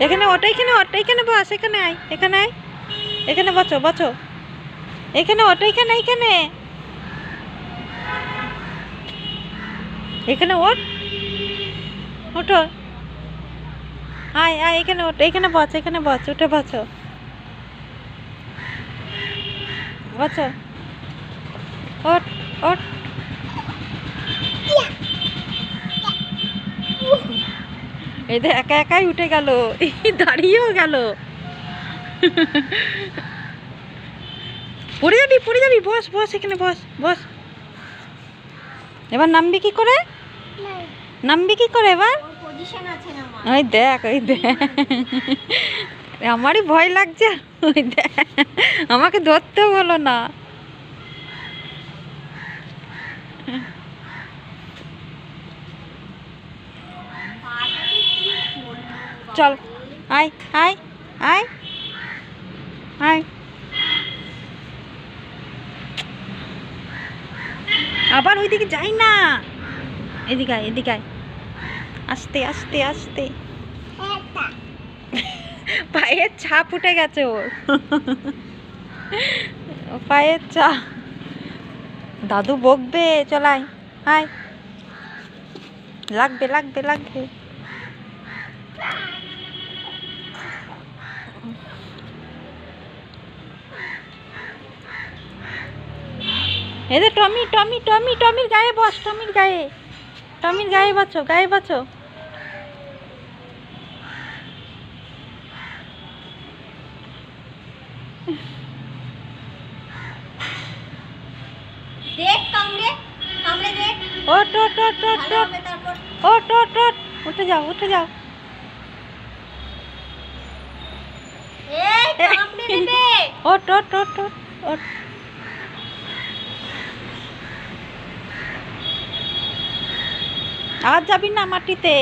এখানে ওটা, এখানে ওটা, এখানে বস, এখানে আয়, এখানে আয়, এখানে বসো বসো, এখানে ওটা, এখানে এখানে এখানে ওঠ, ওঠো, আয় আয়, এখানে ওঠ, এখানে বস, এখানে বস, উঠে বসো, বসো, ওঠ ওঠ। এই তো একা একাই উঠে গেল, দাঁড়িয়েও গেল। পড়ে যাবি, বস বস, এখানে বস বস। এবার নামবি কি করে, নামবি কি করে এবার? ওই দেখ, ওই দেখ, আমারই ভয় লাগছে। ওই দেখ, আমাকে ধরতেও হলো না। চল, আয় আয় আয় আয়, আবার ওইদিকে যাই না, এদিকে আয়, এদিকে আয়, আস্তে আস্তে আস্তে। পায়ের ছাপ উঠে গেছে ওর, পায়ের ছাপ। দাদু বকবে, চলাই আয়, লাগবে লাগবে লাগবে। এই যে টমি টমি টমি, টমির গায়ে বস, টমির গায়ে, টমির গায়ে বাঁচো, গায়ে বাঁচো। দেখ কামড়ে, কামড়ে দেখ। ওট ওট ওট ওট ওট, ওট ওট ওট, উঠে যাও উঠে যাও। এই কামড়ে দেবে। ওট ওট ওট ওট ওট। আর যাবি না মাটিতে।